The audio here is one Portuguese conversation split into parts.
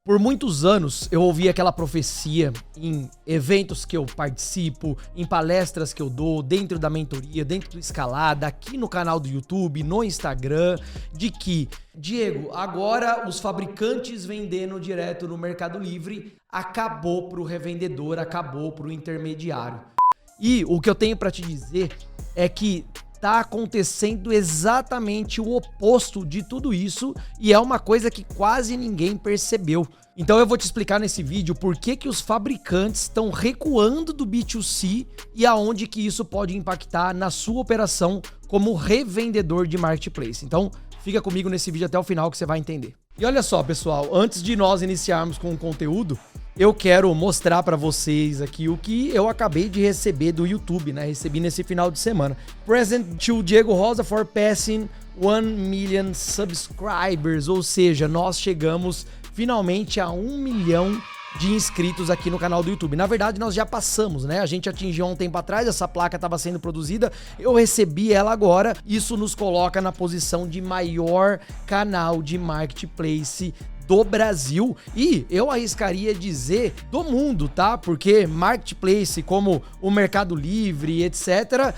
Por muitos anos eu ouvi aquela profecia em eventos que eu participo, em palestras que eu dou, dentro da mentoria, dentro do Escalada, aqui no canal do YouTube, no Instagram, de que, Diego, agora os fabricantes vendendo direto no Mercado Livre acabou pro revendedor, acabou pro intermediário. E o que eu tenho para te dizer é que tá acontecendo exatamente o oposto de tudo isso e é uma coisa que quase ninguém percebeu. Então eu vou te explicar nesse vídeo por que os fabricantes estão recuando do B2C e aonde que isso pode impactar na sua operação como revendedor de marketplace. Então fica comigo nesse vídeo até o final que você vai entender. E olha só, pessoal, antes de nós iniciarmos com o conteúdo, eu quero mostrar para vocês aqui o que eu acabei de receber do YouTube, né? Recebi nesse final de semana. Present to Diego Rosa for passing 1 million subscribers, ou seja, nós chegamos finalmente a 1 milhão de inscritos aqui no canal do YouTube. Na verdade, nós já passamos, né? A gente atingiu há um tempo atrás, essa placa estava sendo produzida, eu recebi ela agora. Isso nos coloca na posição de maior canal de marketplace do Brasil e eu arriscaria dizer do mundo, tá? Porque marketplace como o Mercado Livre, etc.,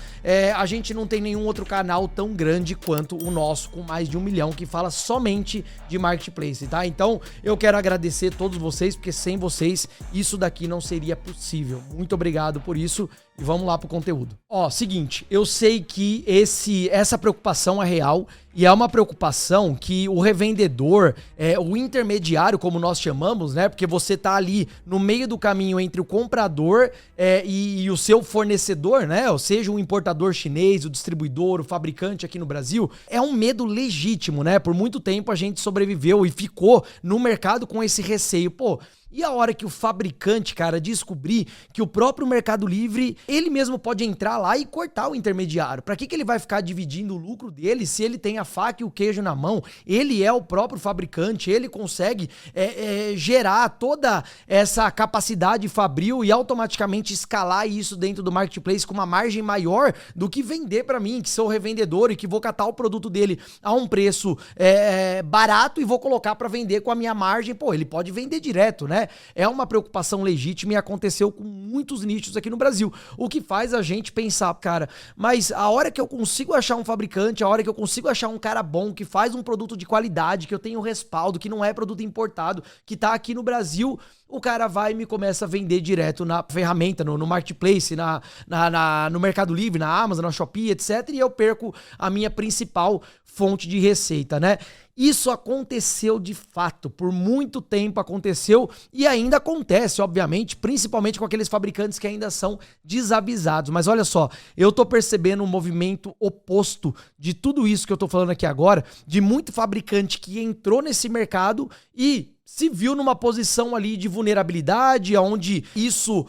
a gente não tem nenhum outro canal tão grande quanto o nosso, com mais de 1 milhão, que fala somente de marketplace, tá? Então eu quero agradecer a todos vocês, porque sem vocês isso daqui não seria possível. Muito obrigado por isso e vamos lá pro conteúdo. Ó, seguinte, eu sei que essa preocupação é real e é uma preocupação que o revendedor, o intermediário, como nós chamamos, né? Porque você tá ali no meio do caminho entre o comprador e o seu fornecedor, né? Ou seja, o importador chinês, o distribuidor, o fabricante aqui no Brasil. É um medo legítimo, né? Por muito tempo a gente sobreviveu e ficou no mercado com esse receio. Pô, e a hora que o fabricante, cara, descobrir que o próprio Mercado Livre, ele mesmo pode entrar lá e cortar o intermediário? Pra que ele vai ficar dividindo o lucro dele se ele tem a faca e o queijo na mão? Ele é o próprio fabricante, ele consegue gerar toda essa capacidade fabril e automaticamente escalar isso dentro do marketplace com uma margem maior do que vender pra mim, que sou revendedor e que vou catar o produto dele a um preço barato e vou colocar pra vender com a minha margem. Pô, ele pode vender direto, né? É uma preocupação legítima e aconteceu com muitos nichos aqui no Brasil. O que faz a gente pensar, cara, mas a hora que eu consigo achar um fabricante, a hora que eu consigo achar um cara bom, que faz um produto de qualidade, que eu tenho respaldo, que não é produto importado, que tá aqui no Brasil, o cara vai e me começa a vender direto na ferramenta, no marketplace, no Mercado Livre, na Amazon, na Shopee, etc. E eu perco a minha principal fonte de receita, né? Isso aconteceu de fato, por muito tempo aconteceu e ainda acontece, obviamente, principalmente com aqueles fabricantes que ainda são desavisados. Mas olha só, eu tô percebendo um movimento oposto de tudo isso que eu tô falando aqui agora, de muito fabricante que entrou nesse mercado e se viu numa posição ali de vulnerabilidade, onde isso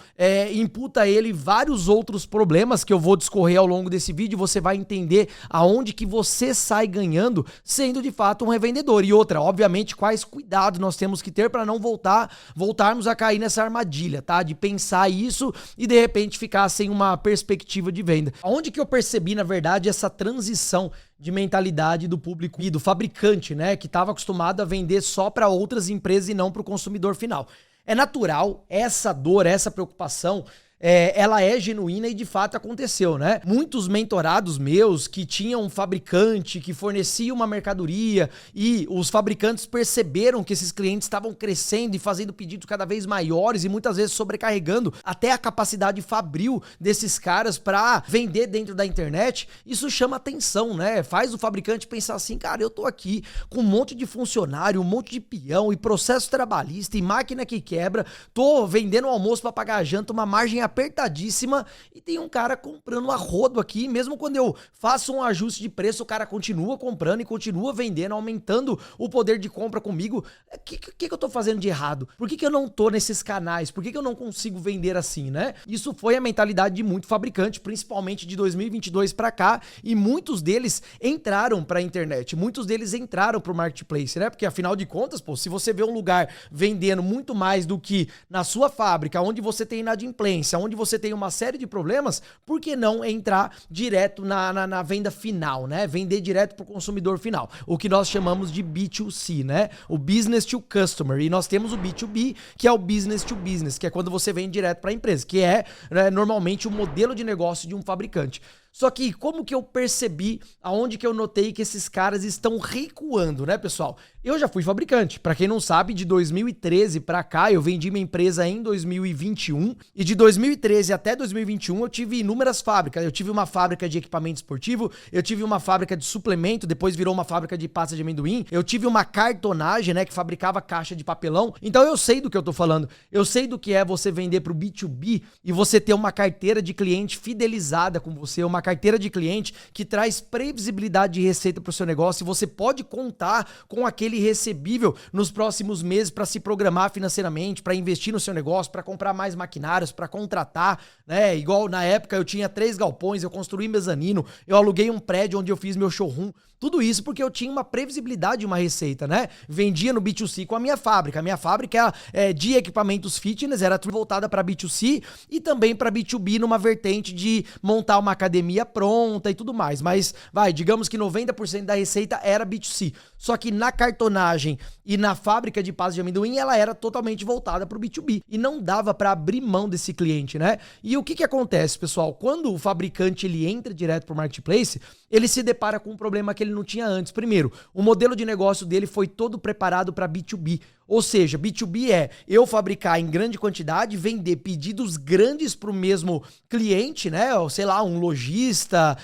imputa a ele vários outros problemas que eu vou discorrer ao longo desse vídeo. Você vai entender aonde que você sai ganhando sendo de fato um revendedor. E outra, obviamente, quais cuidados nós temos que ter para não voltarmos a cair nessa armadilha, tá? De pensar isso e de repente ficar sem uma perspectiva de venda. Onde que eu percebi, na verdade, essa transição de mentalidade do público e do fabricante, né, que estava acostumado a vender só para outras empresas e não para o consumidor final. É natural essa dor, essa preocupação, ela é genuína e de fato aconteceu, né? Muitos mentorados meus que tinham um fabricante que fornecia uma mercadoria e os fabricantes perceberam que esses clientes estavam crescendo e fazendo pedidos cada vez maiores e muitas vezes sobrecarregando até a capacidade fabril desses caras para vender dentro da internet. Isso chama atenção, né? Faz o fabricante pensar assim, cara, eu tô aqui com um monte de funcionário, um monte de peão e processo trabalhista e máquina que quebra, tô vendendo almoço para pagar a janta, uma margem apertadíssima e tem um cara comprando a rodo aqui, mesmo quando eu faço um ajuste de preço, o cara continua comprando e continua vendendo, aumentando o poder de compra comigo. O que eu tô fazendo de errado? Por que eu não tô nesses canais? Por que eu não consigo vender assim, né? Isso foi a mentalidade de muito fabricante, principalmente de 2022 para cá, e muitos deles entraram pra internet, muitos deles entraram pro marketplace, né? Porque afinal de contas, pô, se você vê um lugar vendendo muito mais do que na sua fábrica, onde você tem inadimplência, onde você tem uma série de problemas, por que não entrar direto na venda final, né? Vender direto para o consumidor final, o que nós chamamos de B2C, né? O Business to Customer. E nós temos o B2B, que é o Business to Business, que é quando você vende direto para a empresa, que é, né, normalmente o modelo de negócio de um fabricante. Só que como que eu percebi, aonde que eu notei que esses caras estão recuando, né, pessoal? Eu já fui fabricante. Pra quem não sabe, de 2013 pra cá, eu vendi minha empresa em 2021. E de 2013 até 2021, eu tive inúmeras fábricas. Eu tive uma fábrica de equipamento esportivo, eu tive uma fábrica de suplemento, depois virou uma fábrica de pasta de amendoim. Eu tive uma cartonagem, né, que fabricava caixa de papelão. Então eu sei do que eu tô falando. Eu sei do que é você vender pro B2B e você ter uma carteira de cliente fidelizada com você, uma carteira de cliente que traz previsibilidade de receita para o seu negócio e você pode contar com aquele recebível nos próximos meses para se programar financeiramente, para investir no seu negócio, para comprar mais maquinários, para contratar, né? Igual na época eu tinha 3 galpões, eu construí mezanino, eu aluguei um prédio onde eu fiz meu showroom. Tudo isso porque eu tinha uma previsibilidade de uma receita, né? Vendia no B2C com a minha fábrica. A minha fábrica de equipamentos fitness era voltada para B2C e também para B2B numa vertente de montar uma academia pronta e tudo mais. Mas, digamos que 90% da receita era B2C. Só que na cartonagem e na fábrica de pasta de amendoim, ela era totalmente voltada para o B2B. E não dava para abrir mão desse cliente, né? E o que acontece, pessoal? Quando o fabricante ele entra direto para o marketplace, ele se depara com um problema que ele não tinha antes. Primeiro, o modelo de negócio dele foi todo preparado para B2B. Ou seja, B2B é eu fabricar em grande quantidade, vender pedidos grandes para o mesmo cliente, né? Ou, sei lá, um lojista,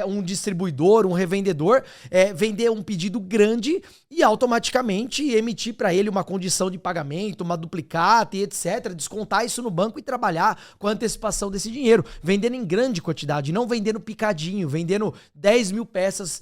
um distribuidor, um revendedor, vender um pedido grande e automaticamente emitir para ele uma condição de pagamento, uma duplicata e etc. Descontar isso no banco e trabalhar com a antecipação desse dinheiro. Vendendo em grande quantidade, não vendendo picadinho, vendendo 10 mil peças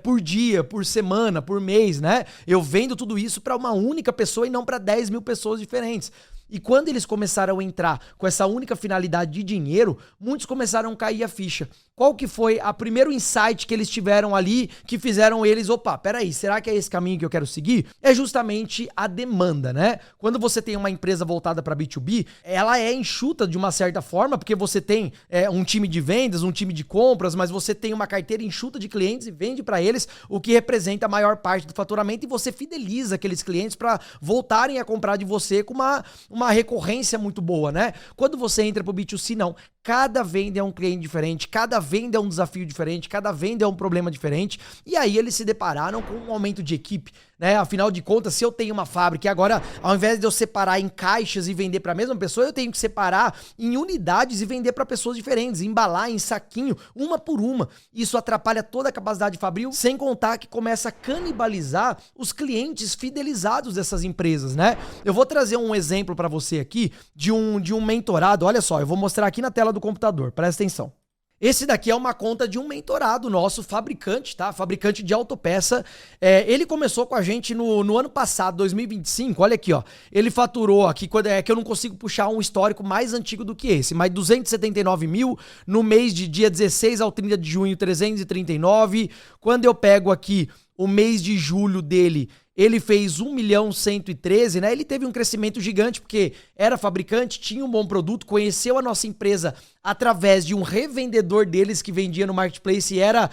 por dia, por semana, por mês, né? Eu vendo tudo isso para uma única pessoa e não para 10 mil pessoas diferentes. E quando eles começaram a entrar com essa única finalidade de dinheiro, muitos começaram a cair a ficha. Qual que foi o primeiro insight que eles tiveram ali que fizeram eles, opa, peraí, será que é esse caminho que eu quero seguir? É justamente a demanda, né? Quando você tem uma empresa voltada para B2B, ela é enxuta de uma certa forma, porque você tem um time de vendas, um time de compras, mas você tem uma carteira enxuta de clientes e vende para eles o que representa a maior parte do faturamento e você fideliza aqueles clientes para voltarem a comprar de você com uma recorrência muito boa, né? Quando você entra pro B2C, não. Cada venda é um cliente diferente, cada venda é um desafio diferente, cada venda é um problema diferente. E aí eles se depararam com um aumento de equipe, né? Afinal de contas, se eu tenho uma fábrica e agora, ao invés de eu separar em caixas e vender para a mesma pessoa, eu tenho que separar em unidades e vender para pessoas diferentes, embalar em saquinho, uma por uma. Isso atrapalha toda a capacidade fabril, sem contar que começa a canibalizar os clientes fidelizados dessas empresas, né? Eu vou trazer um exemplo para você aqui de um mentorado. Olha só, eu vou mostrar aqui na tela do computador, presta atenção. Esse daqui é uma conta de um mentorado nosso, fabricante, tá? Fabricante de autopeça. Ele começou com a gente no ano passado, 2025. Olha aqui, ó. Ele faturou aqui, que eu não consigo puxar um histórico mais antigo do que esse, mas 279 mil no mês de dia 16 ao 30 de junho, 339. Quando eu pego aqui o mês de julho dele, ele fez 1.113.000, né? Ele teve um crescimento gigante porque era fabricante, tinha um bom produto, conheceu a nossa empresa através de um revendedor deles que vendia no marketplace e era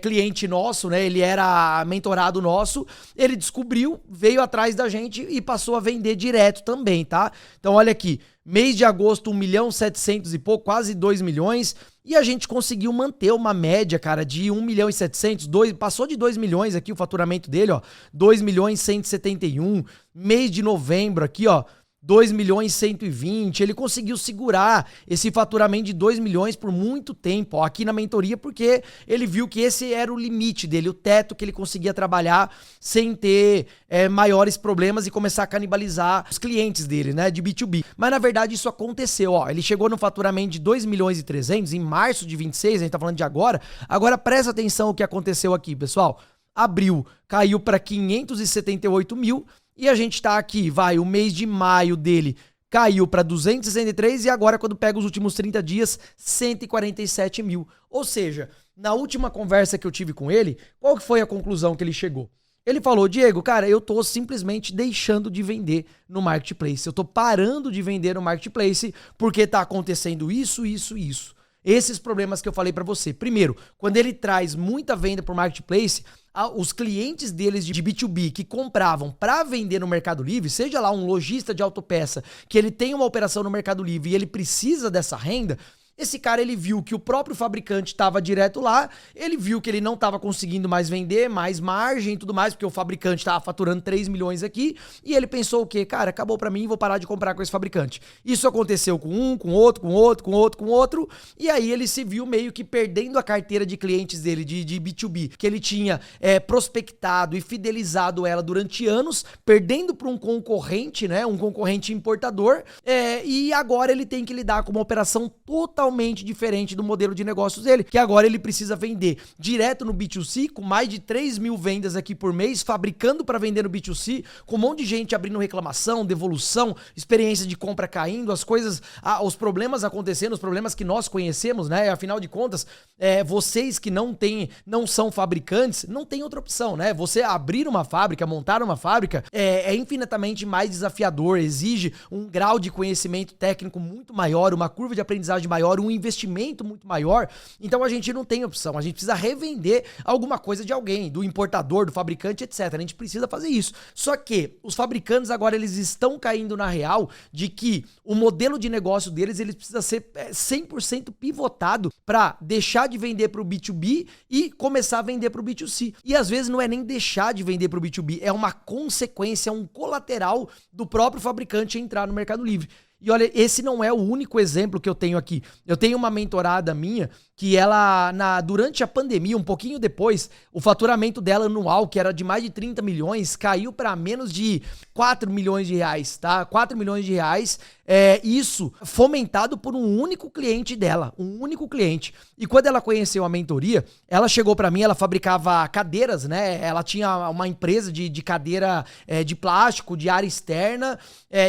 cliente nosso, né? Ele era mentorado nosso. Ele descobriu, veio atrás da gente e passou a vender direto também, tá? Então olha aqui, mês de agosto 1.700.000 e pouco, quase 2 milhões. E a gente conseguiu manter uma média, cara, de 1.700.000, passou de 2 milhões aqui o faturamento dele, ó, 2.171.000, mês de novembro aqui, ó, 2.120.000, ele conseguiu segurar esse faturamento de 2 milhões por muito tempo, ó, aqui na mentoria, porque ele viu que esse era o limite dele, o teto que ele conseguia trabalhar sem ter maiores problemas e começar a canibalizar os clientes dele, né, de B2B. Mas na verdade isso aconteceu, ó, ele chegou no faturamento de 2.300.000 em março de 26, a gente tá falando de agora presta atenção o que aconteceu aqui, pessoal. Abril caiu para 578.000, e a gente tá aqui, o mês de maio dele caiu para 263 e agora quando pega os últimos 30 dias, 147.000. Ou seja, na última conversa que eu tive com ele, qual que foi a conclusão que ele chegou? Ele falou, Diego, cara, eu tô simplesmente deixando de vender no Marketplace. Eu tô parando de vender no Marketplace porque tá acontecendo isso, isso e isso. Esses problemas que eu falei pra você. Primeiro, quando ele traz muita venda pro Marketplace, os clientes deles de B2B que compravam para vender no Mercado Livre, seja lá um lojista de autopeça, que ele tem uma operação no Mercado Livre e ele precisa dessa renda, esse cara, ele viu que o próprio fabricante estava direto lá, ele viu que ele não estava conseguindo mais vender, mais margem e tudo mais, porque o fabricante estava faturando 3 milhões aqui, e ele pensou o quê? Cara, acabou para mim, vou parar de comprar com esse fabricante. Isso aconteceu com um, com outro, com outro, com outro, com outro, e aí ele se viu meio que perdendo a carteira de clientes dele, de B2B, que ele tinha prospectado e fidelizado ela durante anos, perdendo para um concorrente, né, um concorrente importador, e agora ele tem que lidar com uma operação totalmente diferente do modelo de negócios dele, que agora ele precisa vender direto no B2C, com mais de 3 mil vendas aqui por mês, fabricando para vender no B2C, com um monte de gente abrindo reclamação, devolução, experiência de compra caindo, as coisas, os problemas acontecendo, os problemas que nós conhecemos, né? Afinal de contas, vocês que não são fabricantes, não tem outra opção, né? Você abrir uma fábrica, montar uma fábrica, é infinitamente mais desafiador, exige um grau de conhecimento técnico muito maior, uma curva de aprendizagem maior, um investimento muito maior, então a gente não tem opção, a gente precisa revender alguma coisa de alguém, do importador, do fabricante, etc. A gente precisa fazer isso. Só que os fabricantes agora eles estão caindo na real de que o modelo de negócio deles ele precisa ser 100% pivotado para deixar de vender para o B2B e começar a vender para o B2C. E às vezes não é nem deixar de vender para o B2B, é uma consequência, um colateral do próprio fabricante entrar no Mercado Livre. E olha, esse não é o único exemplo que eu tenho aqui. Eu tenho uma mentorada minha que ela, durante a pandemia, um pouquinho depois, o faturamento dela anual, que era de mais de 30 milhões, caiu para menos de 4 milhões de reais, tá? 4 milhões de reais, isso fomentado por um único cliente dela, um único cliente. E quando ela conheceu a mentoria, ela chegou para mim, ela fabricava cadeiras, né? Ela tinha uma empresa de cadeira de plástico, de área externa,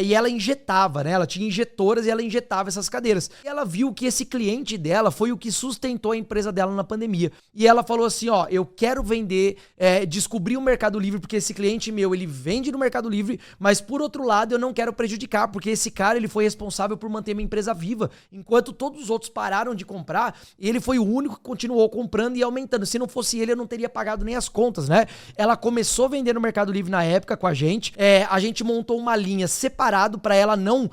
e ela injetava, né? Ela tinha injetoras e ela injetava essas cadeiras. E ela viu que esse cliente dela foi o que sustentou a empresa dela na pandemia. E ela falou assim, ó, eu quero vender, descobrir o Mercado Livre, porque esse cliente meu, ele vende no Mercado Livre, mas por outro lado eu não quero prejudicar, porque esse cara, ele foi responsável por manter minha empresa viva, enquanto todos os outros pararam de comprar, ele foi o único que continuou comprando e aumentando. Se não fosse ele, eu não teria pagado nem as contas, né? Ela começou a vender no Mercado Livre na época com a gente montou uma linha separado para ela não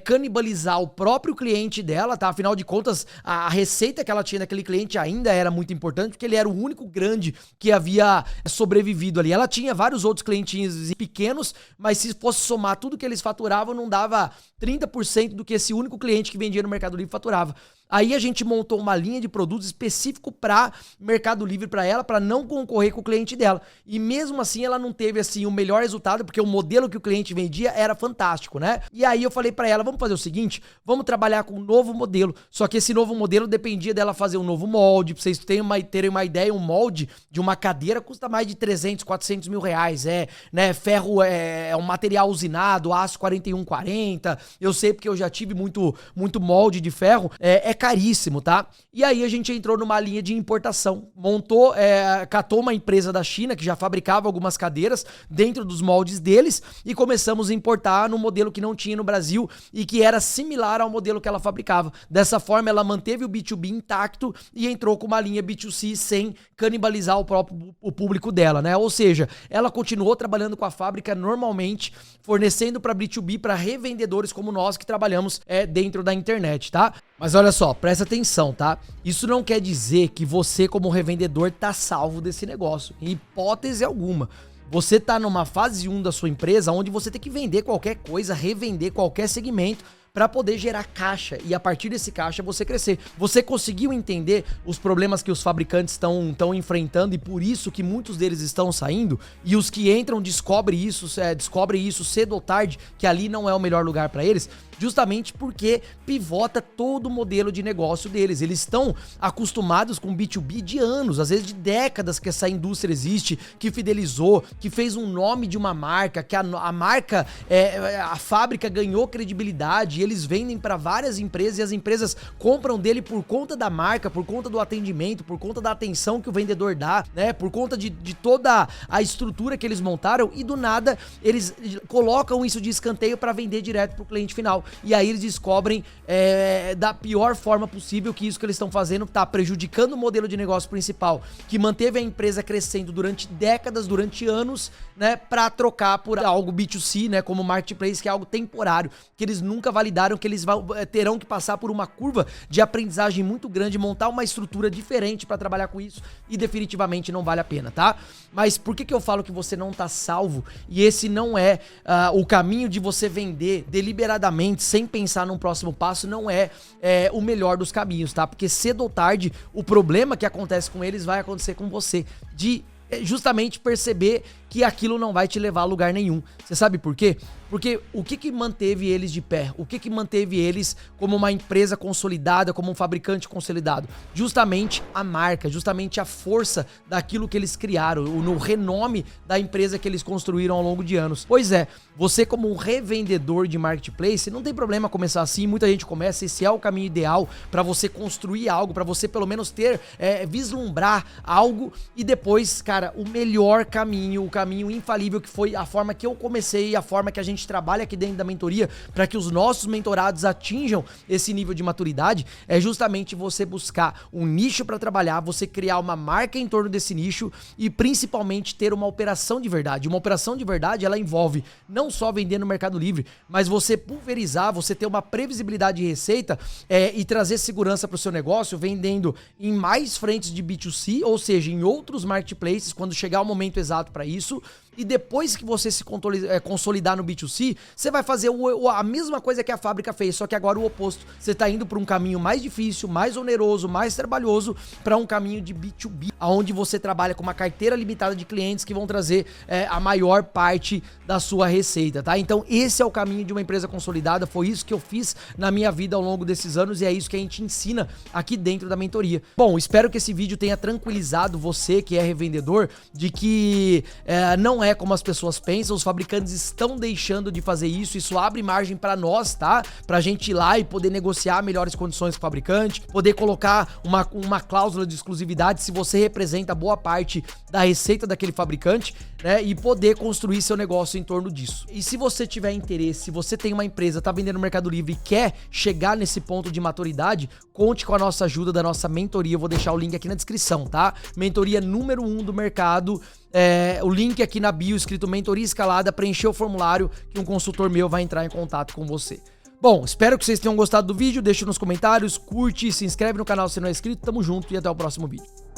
canibalizar o próprio cliente dela, tá? Afinal de contas, a receita que ela tinha daquele cliente ainda era muito importante, porque ele era o único grande que havia sobrevivido ali. Ela tinha vários outros clientinhos pequenos, mas se fosse somar tudo que eles faturavam, não dava 30% do que esse único cliente que vendia no Mercado Livre faturava. Aí a gente montou uma linha de produtos específico para Mercado Livre para ela, para não concorrer com o cliente dela. E mesmo assim ela não teve assim o melhor resultado, porque o modelo que o cliente vendia era fantástico, né? E aí eu falei para ela, vamos fazer o seguinte, vamos trabalhar com um novo modelo. Só que esse novo modelo dependia dela fazer um novo molde. Pra vocês terem uma ideia, um molde de uma cadeira custa mais de 300, 400 mil reais. Né? Ferro é um material usinado, aço 4140. Eu sei porque eu já tive muito molde de ferro. É caríssimo, tá? E aí a gente entrou numa linha de importação, catou uma empresa da China que já fabricava algumas cadeiras dentro dos moldes deles e começamos a importar no modelo que não tinha no Brasil e que era similar ao modelo que ela fabricava. Dessa forma, ela manteve o B2B intacto e entrou com uma linha B2C sem canibalizar o público dela, né? Ou seja, ela continuou trabalhando com a fábrica normalmente, fornecendo para B2B, para revendedores como nós que trabalhamos dentro da internet, tá? Mas olha só, presta atenção, tá? Isso não quer dizer que você, como revendedor, tá salvo desse negócio, em hipótese alguma. Você tá numa fase 1 da sua empresa onde você tem que vender qualquer coisa, revender qualquer segmento para poder gerar caixa e a partir desse caixa você crescer. Você conseguiu entender os problemas que os fabricantes estão enfrentando e por isso que muitos deles estão saindo? E os que entram descobrem isso cedo ou tarde, que ali não é o melhor lugar para eles? justamente porque pivota todo o modelo de negócio deles. Eles estão acostumados com B2B de anos, às vezes de décadas que essa indústria existe, que fidelizou, que fez um nome de uma marca, que a marca, a fábrica ganhou credibilidade, e eles vendem para várias empresas e as empresas compram dele por conta da marca, por conta do atendimento, por conta da atenção que o vendedor dá, né? Por conta de toda a estrutura que eles montaram, e do nada eles colocam isso de escanteio para vender direto pro cliente final. E aí eles descobrem da pior forma possível que isso que eles estão fazendo tá prejudicando o modelo de negócio principal, que manteve a empresa crescendo durante décadas, durante anos, né, para trocar por algo B2C, né, como marketplace, que é algo temporário, que eles nunca validaram, que eles terão que passar por uma curva de aprendizagem muito grande, montar uma estrutura diferente para trabalhar com isso, e definitivamente não vale a pena, tá? Mas por que eu falo que você não tá salvo e esse não é o caminho de você vender deliberadamente, sem pensar num próximo passo, não é o melhor dos caminhos, tá? Porque cedo ou tarde, o problema que acontece com eles vai acontecer com você, de justamente perceber que aquilo não vai te levar a lugar nenhum. Você sabe por quê? Porque o que manteve eles de pé? O que manteve eles como uma empresa consolidada, como um fabricante consolidado? Justamente a marca, justamente a força daquilo que eles criaram, no renome da empresa que eles construíram ao longo de anos. Pois é, você como um revendedor de marketplace, não tem problema começar assim, muita gente começa, esse é o caminho ideal para você construir algo, para você pelo menos ter, vislumbrar algo, e depois, cara, o melhor caminho, o caminho infalível, que foi a forma que eu comecei, a forma que a gente trabalha aqui dentro da mentoria para que os nossos mentorados atinjam esse nível de maturidade, é justamente você buscar um nicho para trabalhar, você criar uma marca em torno desse nicho e principalmente ter uma operação de verdade. Uma operação de verdade, ela envolve não só vender no Mercado Livre, mas você pulverizar, você ter uma previsibilidade de receita e trazer segurança para o seu negócio, vendendo em mais frentes de B2C, ou seja, em outros marketplaces, quando chegar o momento exato para isso. E depois que você se consolidar no B2C, você vai fazer a mesma coisa que a fábrica fez, só que agora o oposto. Você tá indo para um caminho mais difícil, mais oneroso, mais trabalhoso, para um caminho de B2B, onde você trabalha com uma carteira limitada de clientes que vão trazer a maior parte da sua receita, tá? Então esse é o caminho de uma empresa consolidada, foi isso que eu fiz na minha vida ao longo desses anos e é isso que a gente ensina aqui dentro da mentoria. Bom, espero que esse vídeo tenha tranquilizado você que é revendedor de que não é como as pessoas pensam, os fabricantes estão deixando de fazer isso abre margem para nós, tá? Pra gente ir lá e poder negociar melhores condições com o fabricante, poder colocar uma cláusula de exclusividade se você representa boa parte da receita daquele fabricante, né? E poder construir seu negócio em torno disso. E se você tiver interesse, se você tem uma empresa, tá vendendo no Mercado Livre e quer chegar nesse ponto de maturidade, conte com a nossa ajuda da nossa mentoria, eu vou deixar o link aqui na descrição, tá? Mentoria número 1 do mercado. O link aqui na bio escrito Mentoria Escalada, preencher o formulário que um consultor meu vai entrar em contato com você. Bom, espero que vocês tenham gostado do vídeo, deixa nos comentários, curte, se inscreve no canal se não é inscrito, tamo junto e até o próximo vídeo.